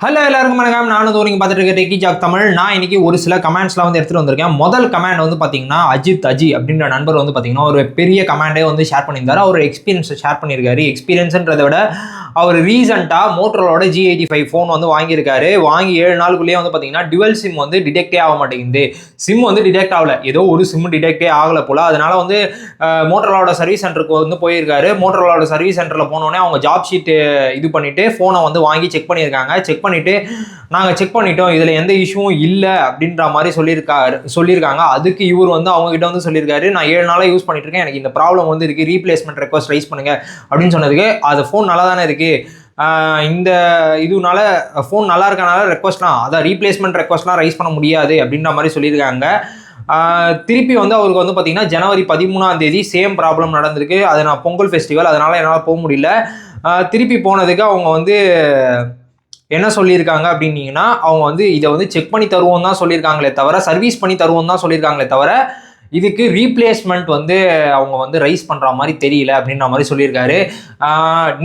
Hello எல்லாருக்கும் வணக்கம். நானும் நீங்கள் பார்த்துட்டு இருக்க டெக்கி ஜாக் தமிழ். நான் இன்னைக்கு ஒரு சில கமெண்ட்ஸ்லாம் வந்து எடுத்துகிட்டு வந்திருக்கேன். முதல் கமெண்ட் வந்து பார்த்தீங்கன்னா அஜி அப்படின்ற நண்பர் வந்து பார்த்தீங்கன்னா ஒரு பெரிய கமெண்டே வந்து ஷேர் பண்ணியிருந்தாரு. அவர் எக்ஸ்பீரியன்ஸை ஷேர் பண்ணியிருக்காரு. எக்ஸ்பீரியன்ஸ்ன்றதை விட அவர் ரீசெண்டாக மோட்டரோட G85 ஃபோன் வந்து வாங்கியிருக்காரு. வாங்கி 7 நாளுக்குள்ளேயே வந்து பார்த்தீங்கன்னா டுவெல் சிம் வந்து டிடெக்டே ஆக மாட்டேங்குது. சிம் வந்து டிடெக்ட் ஆகலை, ஏதோ ஒரு சிம் டிடெக்டே ஆகலை போல். அதனால வந்து மோட்டரோட சர்வீஸ் சென்டருக்கு வந்து போயிருக்காரு. மோட்டரோட சர்வீஸ் சென்டரில் போனோடனே அவங்க ஜாப் ஷீட்டு இது பண்ணிவிட்டு ஃபோனை வந்து வாங்கி செக் பண்ணியிருக்காங்க. செக் பண்ணிவிட்டு நாங்கள் செக் பண்ணிட்டோம், இதில் எந்த இஷ்யூவும் இல்லை அப்படின்ற மாதிரி சொல்லியிருக்காங்க. அதுக்கு இவர் வந்து அவங்ககிட்ட வந்து சொல்லியிருக்காரு, நான் 7 நாளாக யூஸ் பண்ணிட்டு இருக்கேன், எனக்கு இந்த ப்ராப்ளம் வந்து இருக்குது, ரீப்ளேஸ்மெண்ட் ரெக்வஸ்ட் ரைஸ் பண்ணுங்க அப்படின்னு சொன்னதுக்கு அது ஃபோன் நல்லா தானே இருக்குது, இந்த இதுனால ஃபோன் நல்லா இருக்கனால ரெக்வஸ்ட்லாம் அதான் ரீப்ளேஸ்மெண்ட் ரெக்வஸ்ட்லாம் ரைஸ் பண்ண முடியாது அப்படின்ற மாதிரி சொல்லியிருக்காங்க. திருப்பி வந்து அவருக்கு வந்து பார்த்தீங்கன்னா ஜனவரி 13 சேம் ப்ராப்ளம் நடந்திருக்கு. அது நான் பொங்கல் ஃபெஸ்டிவல், அதனால் என்னால் போக முடியல. திருப்பி போனதுக்கு அவங்க வந்து என்ன சொல்லியிருக்காங்க அப்படின்னீங்கன்னா, அவங்க வந்து இதை வந்து செக் பண்ணி தருவோம் தான் சொல்லியிருக்காங்களே தவிர, சர்வீஸ் பண்ணி தருவோம் தான் சொல்லியிருக்காங்களே தவிர, இதுக்கு ரீப்ளேஸ்மெண்ட் வந்து அவங்க வந்து ரைஸ் பண்ணுற மாதிரி தெரியல அப்படின்ற மாதிரி சொல்லியிருக்காரு.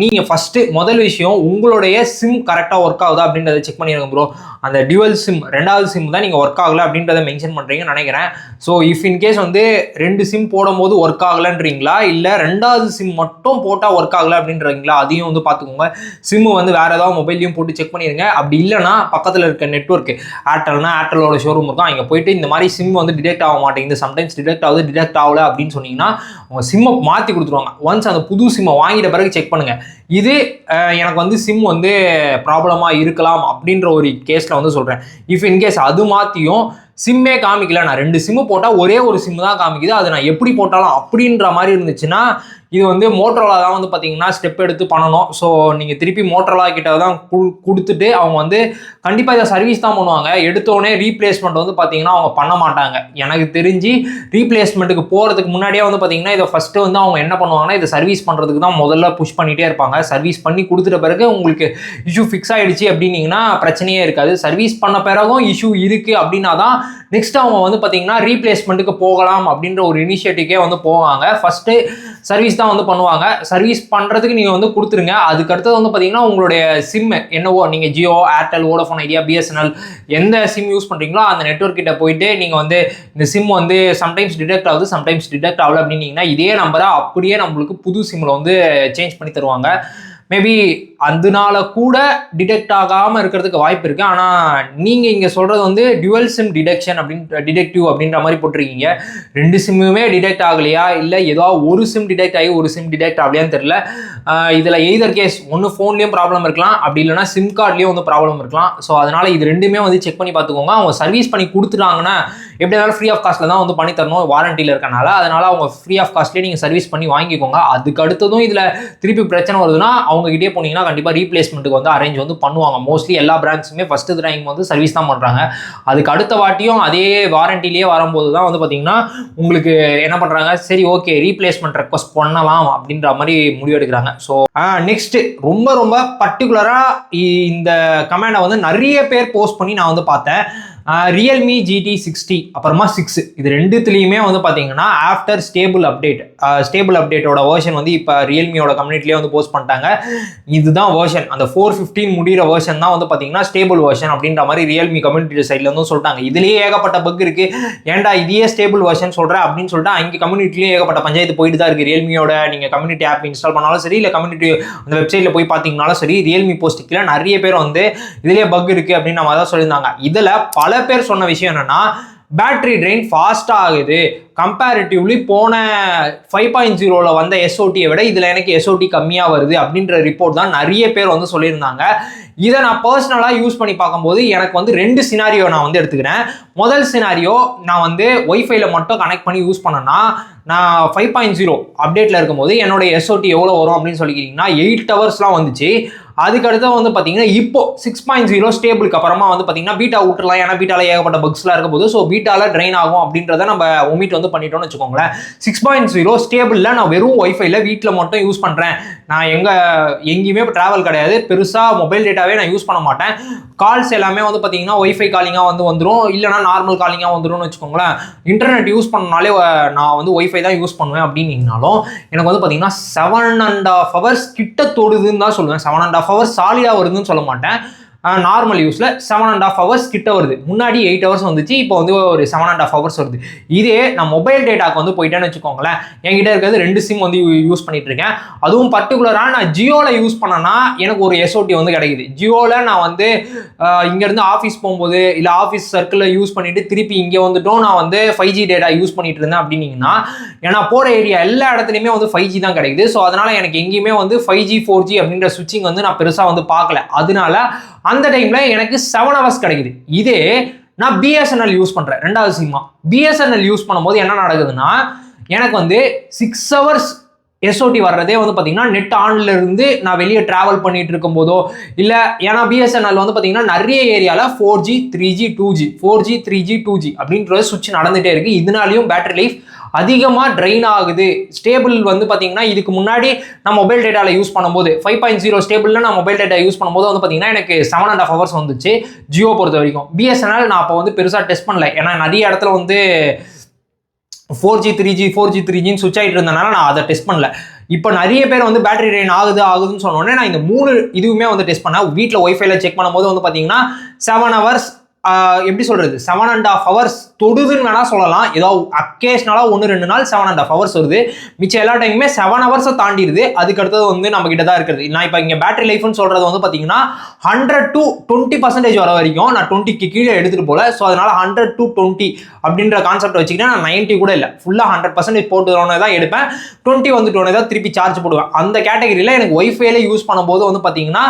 நீங்கள் ஃபஸ்ட்டு முதல் விஷயம் உங்களுடைய சிம் கரெக்டாக ஒர்க் ஆகுதா அப்படின்றத செக் பண்ணிடுங்க ப்ரோ. அந்த டியூவல் சிம் ரெண்டாவது சிம் தான் நீங்கள் ஒர்க் ஆகலை அப்படின்றத மென்ஷன் பண்ணுறீங்கன்னு நினைக்கிறேன். ஸோ இஃப் இன்கேஸ் வந்து 2 சிம் போடும்போது ஒர்க் ஆகலைன்றீங்களா, இல்லை ரெண்டாவது சிம் மட்டும் போட்டால் ஒர்க் ஆகலை அப்படின்றீங்களா, அதையும் வந்து பார்த்துக்கோங்க. சிம்மு வந்து வேறு ஏதாவது மொபைல்லையும் போட்டு செக் பண்ணிடுங்க. அப்படி இல்லைனா பக்கத்தில் இருக்க நெட்வொர்க் ஏர்டெல்னா ஏர்டெலோட ஷோரூம் இருக்கும், அங்கே போயிட்டு இந்த மாதிரி சிம் வந்து டிடெக்ட் ஆக மாட்டேங்குது, சம்டைம்ஸ் டிடெக்ட் ஆகுது, டிடெக்ட் ஆகலை அப்படின்னு சொன்னீங்கன்னா அவங்க சிம்மை மாற்றி கொடுத்துருவாங்க. ஒன்ஸ் அந்த புது சிம்மை வாங்கிட்ட பிறகு செக் பண்ணுங்கள். இது எனக்கு வந்து சிம் வந்து ப்ராப்ளமாக இருக்கலாம் அப்படின்ற ஒரு கேஸில் வந்து சொல்கிறேன். இஃப் இன்கேஸ் அது மாற்றியும் சிம்மே காமிக்கல, நான் 2 சிம்மு போட்டால் ஒரே ஒரு சிம்மு தான் காமிக்குது, அது நான் எப்படி போட்டாலும் அப்படின்ற மாதிரி இருந்துச்சுன்னா இது வந்து மோட்டரோலா தான் வந்து பார்த்தீங்கன்னா ஸ்டெப் எடுத்து பண்ணணும். ஸோ நீங்கள் திருப்பி மோட்டரோலா கிட்ட தான் கொடுத்துட்டு அவங்க வந்து கண்டிப்பாக இதை சர்வீஸ் தான் பண்ணுவாங்க. எடுத்தோடனே ரீப்ளேஸ்மெண்ட் வந்து பார்த்தீங்கன்னா அவங்க பண்ண மாட்டாங்க. எனக்கு தெரிஞ்சு ரீப்ளேஸ்மெண்ட்டுக்கு போகிறதுக்கு முன்னாடியே வந்து பார்த்தீங்கன்னா இதை ஃபஸ்ட்டு வந்து அவங்க என்ன பண்ணுவாங்கன்னா இதை சர்வீஸ் பண்ணுறதுக்கு தான் முதல்ல புஷ் பண்ணிகிட்டே இருப்பாங்க. சர்வீஸ் பண்ணி கொடுத்துட்ட பிறகு உங்களுக்கு இஷ்யூ ஃபிக்ஸ் ஆகிடுச்சு அப்படின்னீங்கன்னா பிரச்சனையே இருக்காது. சர்வீஸ் பண்ண பிறகும் இஷ்யூ இருக்குது அப்படின்னா தான் நெக்ஸ்ட் அவங்க வந்து பார்த்தீங்கன்னா ரீப்ளேஸ்மெண்ட்டுக்கு போகலாம் அப்படின்ற ஒரு இனிஷியேட்டிவ்கே வந்து போவாங்க. ஃபஸ்ட்டு சர்வீஸ் தான் வந்து பண்ணுவாங்க. சர்வீஸ் பண்ணுறதுக்கு நீங்கள் வந்து கொடுத்துருங்க. அதுக்கு அடுத்தது வந்து பார்த்தீங்கன்னா உங்களுடைய சிம் என்னவோ, நீங்கள் Jio, Airtel, Vodafone idea, BSNL எந்த சிம் யூஸ் பண்ணுறீங்களோ அந்த நெட்வொர்க் கிட்ட போயிட்டு நீங்கள் வந்து இந்த சிம் வந்து சம்டைம்ஸ் டிடெக்ட் ஆகுது, சம்டைம்ஸ் டிடெக்ட் ஆகல அப்படின்னீங்கன்னா இதே நம்பரை அப்படியே நம்மளுக்கு புது சிம்மில் வந்து சேஞ்ச் பண்ணி தருவாங்க. மேபி அதனால கூட டிடெக்ட் ஆகாமல் இருக்கிறதுக்கு வாய்ப்பு இருக்குது. ஆனால் நீங்கள் இங்கே சொல்கிறது வந்து டியூவல் சிம் டிடெக்ஷன் டிடெக்டிவ் அப்படின்ற மாதிரி போட்டிருக்கீங்க. 2 சிம்முமே டிடெக்ட் ஆகலையா, இல்லை ஏதோ ஒரு சிம் டிடெக்ட் ஆகி ஒரு சிம் டிடெக்ட் ஆகலையான்னு தெரியல. இதில் எய்தர் கேஸ் ஒன்று ஃபோன்லேயும் ப்ராப்ளம் இருக்கலாம், அப்படி இல்லைனா சிம் கார்ட்லேயும் வந்து ப்ராப்ளம் இருக்கலாம். ஸோ அதனால் இது ரெண்டுமே வந்து செக் பண்ணி பார்த்துக்கோங்க. அவங்க சர்வீஸ் பண்ணி கொடுத்துட்டாங்கன்னா எப்படி இருந்தாலும் ஃப்ரீ ஆஃப் காஸ்ட்டில் தான் வந்து பண்ணி தரணும், வாரண்டியில் இருக்கனால. அதனால் அவங்க ஃப்ரீ ஆஃப் காஸ்ட்லேயே நீங்கள் சர்வீஸ் பண்ணி வாங்கிக்கோங்க. அதுக்கு அடுத்ததும் இதில் திருப்பி பிரச்சனை வருதுன்னா அவங்ககிட்டே போனீங்கன்னா கண்டிப்பாக ரீப்ளேஸ்மெண்ட்டுக்கு வந்து அரேஞ்ச் வந்து பண்ணுவாங்க. மோஸ்ட்லி எல்லா பிராண்ட்ஸுமே ஃபஸ்ட்டு டைம் வந்து சர்வீஸ் தான் பண்ணுறாங்க. அதுக்கு அடுத்த வாட்டியும் அதே வாரண்டிலேயே வரும்போது தான் வந்து பார்த்தீங்கன்னா உங்களுக்கு என்ன பண்ணுறாங்க, சரி ஓகே ரீப்ளேஸ்மெண்ட் ரெக்வஸ்ட் பண்ணலாம் அப்படின்ற மாதிரி முடிவெடுக்கிறாங்க. ஸோ நெக்ஸ்ட்டு ரொம்ப ரொம்ப பர்டிகுலராக இந்த கமெண்டை வந்து நிறைய பேர் போஸ்ட் பண்ணி நான் வந்து பார்த்தேன். ரியல்மி GT60 அப்புறமா 6 இது ரெண்டுத்துலேயுமே வந்து பார்த்தீங்கன்னா ஆஃப்டர் ஸ்டேபிள் அப்டேட்டோட வேர்ஷன் வந்து இப்போ ரியல்மியோட கம்யூனிட்டிலேயே வந்து போஸ்ட் பண்ணிட்டாங்க. இதுதான் வேர்ஷன், அந்த 415 முடிகிற வேர்ஷன் தான் வந்து பார்த்தீங்கன்னா ஸ்டேபிள் வேர்ஷன் அப்படின்ற மாதிரி ரியல்மி கம்யூனிட்டி சைடில் வந்து சொல்லிட்டாங்க. இதுலேயே ஏகப்பட்ட பக் இருக்குது, ஏன்டா இதையே ஸ்டேபிள் வேர்ஷன் சொல்கிறேன் அப்படின்னு சொல்லிட்டு அங்கே கம்யூனிட்டிலேயே ஏகப்பட்ட பஞ்சாயத்து போயிட்டு தான் இருக்குது. ரியல்மியோட நீங்கள் கம்யூனிட்டி ஆப் இன்ஸ்டால் பண்ணாலும் சரி, இல்லை கம்யூனிட்டி அந்த வெப்சைட்டில் போய் பார்த்தீங்கனாலும் சரி, ரியல்மி போஸ்ட்டுக்குள்ள நிறைய பேர் வந்து இதுலேயே பக் இருக்குது அப்படின்னு நம்ம தான் சொல்லியிருந்தாங்க. இதில் பல பேர் சொன்ன விஷயம் என்னன்னா, பேட்டரி ட்ரெயின் ஃபாஸ்ட்டாக ஆகுது, கம்பேரிட்டிவ்லி போன 5.0 வந்த SOTயை விட இதில் எனக்கு SOT கம்மியாக வருது அப்படின்ற ரிப்போர்ட் தான் நிறைய பேர் வந்து சொல்லியிருந்தாங்க. இதை நான் பர்சனலாக யூஸ் பண்ணி பார்க்கும்போது எனக்கு வந்து 2 சினாரியோ நான் வந்து எடுத்துக்கிறேன். முதல் சினாரியோ, நான் வந்து ஒய்ஃபைல மட்டும் கனெக்ட் பண்ணி யூஸ் பண்ணேன்னா நான் 5.0 அப்டேட்டில் இருக்கும்போது என்னோட SOT எவ்வளோ வரும் அப்படின்னு சொல்லிக்கிட்டிங்கன்னா 8 ஹவர்ஸ்லாம் வந்துச்சு. அதுக்கடுத்து வந்து பார்த்தீங்கன்னா இப்போ 6.0 ஸ்டேபிளுக்கு அப்புறமா வந்து பார்த்தீங்கன்னா பீட்டா விட்டுலாம், ஏன்னா பீட்டாவில் ஏகப்பட்ட பக்ஸ்லாம் இருக்க போது, ஸோ பீட்டாவில் ட்ரெயின் ஆகும் அப்படின்றத நம்ம ஒமிட் வந்து பண்ணிட்டோம்னு வச்சுக்கோங்களேன். 6.0 ஸ்டேபிளில் நான் வெறும் ஒய்ஃபைல வீட்டில் மட்டும் யூஸ் பண்ணுறேன், நான் எங்கேயுமே இப்போ ட்ராவல் கிடையாது, பெருசாக மொபைல் டேட்டாவே நான் யூஸ் பண்ண மாட்டேன், கால்ஸ் எல்லாமே வந்து பார்த்தீங்கன்னா ஒய்ஃபை காலிங்காக வந்துடும், இல்லைனா நார்மல் காலிங்காக வந்துடும்னு வச்சுக்கோங்களேன். இன்டர்நெட் யூஸ் பண்ணனாலே நான் வந்து ஒய்ஃபை தான் யூஸ் பண்ணுவேன் அப்படின்னாலும் எனக்கு வந்து பார்த்தீங்கன்னா 7.5 hours கிட்ட தொடுதுன்னு தான் சொல்லுவேன். 7.5 hours சாலிடாக வருதுன்னு சொல்ல மாட்டேன். நார்மல் யூஸில் 7.5 hours கிட்ட வருது. முன்னாடி 8 hours வந்துச்சு, இப்போ வந்து ஒரு 7.5 hours வருது. இதே நான் மொபைல் டேட்டாக்கு வந்து போயிட்டேன்னு வச்சுக்கோங்களேன், என்கிட்ட இருக்கிறது 2 சிம் வந்து யூஸ் பண்ணிட்டு இருக்கேன். அதுவும் பர்டிகுலராக நான் ஜியோவில் யூஸ் பண்ணேன்னா எனக்கு ஒரு SOT வந்து கிடைக்குது. ஜியோவில் நான் வந்து இங்கேருந்து ஆஃபீஸ் போகும்போது இல்லை ஆஃபீஸ் சர்க்கிளில் யூஸ் பண்ணிட்டு திருப்பி இங்கே வந்துட்டும் நான் வந்து 5G டேட்டா யூஸ் பண்ணிட்டு இருந்தேன் அப்படின்னீங்கன்னா, ஏன்னா போகிற ஏரியா எல்லா இடத்துலையுமே வந்து 5G தான் கிடைக்குது. ஸோ அதனால எனக்கு எங்கேயுமே வந்து 5G 4G அப்படின்ற சுவிட்சிங் வந்து நான் பெருசாக வந்து பார்க்கல. அதனால அந்த டைம்ல எனக்கு 7 hours கிடைக்குது. இதே நான் BSNL யூஸ் பண்றேன், ரெண்டாவது சிம்மா BSNL யூஸ் பண்ணும்போது என்ன நடக்குதுன்னா, எனக்கு வந்து 6 hours SOT வர்றதே வந்து பார்த்தீங்கன்னா நெட் ஆன்ல இருந்து நான் வெளியே டிராவல் பண்ணிட்டு இருக்கும் போதோ இல்லை, ஏன்னா BSNL வந்து பார்த்தீங்கன்னா நிறைய ஏரியாவில் 4G 3G 2G 4G 3G 2G அப்படின்ற சுவிட்ச் நடந்துகிட்டே இருக்கு. இதனாலையும் பேட்டரி லைஃப் அதிகமாக ட்ரெயின் ஆகுது. ஸ்டேபிள் வந்து பார்த்தீங்கன்னா இதுக்கு முன்னாடி நான் மொபைல் டேட்டாவில் யூஸ் பண்ணும்போது 5.0 ஸ்டேபிளில் நான் மொபைல் டேட்டா யூஸ் பண்ணும்போது வந்து பார்த்தீங்கன்னா எனக்கு 7.5 hours வந்துச்சு ஜியோ பொறுத்த வரைக்கும். BSNL நான் அப்போ வந்து பெருசாக டெஸ்ட் பண்ணல, ஏன்னா நிறைய இடத்துல வந்து 4G 3G சுவிட்ச் ஆகிட்டு இருந்தனால நான் அதை டெஸ்ட் பண்ணல. இப்போ நிறைய பேர் வந்து பேட்டரி ட்ரெயின் ஆகுதுன்னு சொன்னோடனே நான் இந்த 3 இதுவுமே வந்து டெஸ்ட் பண்ணேன். வீட்டில் ஒய்ஃபைல செக் பண்ணும்போது வந்து பார்த்தீங்கன்னா 7 hours எப்படி சொல்றது 7.5 hours தொடுதுன்னு வேணா சொல்லலாம். ஏதோ அக்கேஷனலா 1-2 நாள் 7.5 hours வருது. மிச்சம் எல்லா டைமுமே 7 hours தாண்டிடுது. அதுக்கு அடுத்தது வந்து நம்ம கிட்ட தான் இருக்குது. நான் இப்போ இங்கே பேட்டரி லைஃப்னு சொல்றது வந்து பார்த்தீங்கன்னா 100 to 20% வர வரைக்கும் நான் 20க்கு கீழே எடுத்துட்டு போல. ஸோ அதனால 100 to 20 அப்படின்ற கான்செப்ட் வச்சுக்கிட்டா நான் 90 கூட இல்லை, ஃபுல்லாக 100% போட்டுனே தான் எடுப்பேன். 20 வந்துட்டோன்னே தான் திருப்பி சார்ஜ் போடுவேன். அந்த கேட்டகரியில் எனக்கு ஒய்ஃபைல யூஸ் பண்ணும்போது வந்து பார்த்தீங்கன்னா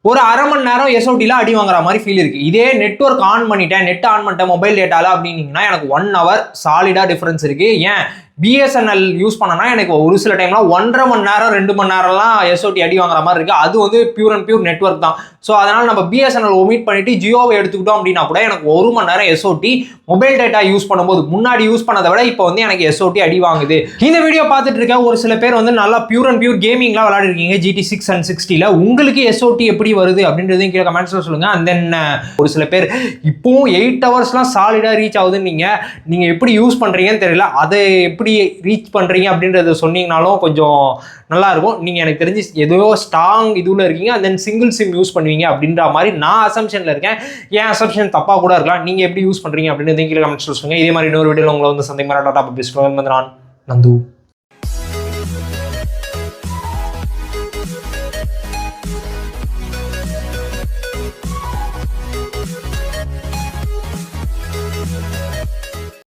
ஒரு அரை மணி நேரம் SOTல அடி வாங்குற மாதிரி ஃபீல் இருக்கு. இதே நெட்வொர்க் ஆன் பண்ணிட்டேன், நெட் ஆன் பண்ணிட்டேன் மொபைல் டேட்டால அப்படின்னீங்கன்னா எனக்கு 1 hour சாலிடா டிஃபரன்ஸ் இருக்கு. ஏன் BSNL யூஸ் பண்ணனா எனக்கு ஒரு சில டைம்ல 1.5 மணி நேரம் 2 மணி நேரம்லாம் SOT அடி வாங்குற மாதிரி இருக்கு. அது வந்து பியூர் அண்ட் பியூர் நெட்வொர்க் தான். ஸோ அதனால நம்ம BSNL ஒமிட் பண்ணிட்டு ஜியோவை எடுத்துக்கிட்டோம் அப்படின்னா கூட எனக்கு 1 மணி நேரம் SOT மொபைல் டேட்டா யூஸ் பண்ணும்போது முன்னாடி யூஸ் பண்ணதை விட இப்போ வந்து எனக்கு SOT அடி வாங்குது. இந்த வீடியோ பார்த்துட்டு இருக்க ஒரு சில பேர் வந்து நல்லா பியூர் அண்ட் பியூர் கேமிங்லாம் விளையாடிருக்கீங்க GT6 and 60ல. உங்களுக்கு SOT எப்படி வருது அப்படின்றதையும் கீழே கமெண்ட்ஸ்ல சொல்லுங்க. அண்ட் தென் ஒரு சில பேர் இப்போவும் 8 ஹவர்ஸ்லாம் சாலிடா ரீச் ஆகுதுன்னு நீங்க எப்படி யூஸ் பண்றீங்கன்னு தெரியல, அதை எப்படி ரீச் பண்றீங்க அப்படின்றத சொன்னீங்கனாலும் கொஞ்சம் நல்லா இருக்கும். நீங்க எனக்கு தெரிஞ்சு ஏதோ ஸ்ட்ராங் இதுல இருக்கீங்க, and then single sim use பண்ணுவீங்க அப்படின்ற மாதிரி நான் அசம்ஷன்ல இருக்கேன். ஏன் அசம்ஷன் தப்பா கூட இருக்கலாம். நீங்க எப்படி யூஸ் பண்றீங்க அப்படின்னு கீழே கமெண்ட்ஸ்ல சொல்லுங்க. இதே மாதிரி இன்னொரு வீடியோல உங்களை வந்து சந்தேகமா டாடா பேசுவேன். நான் நந்து.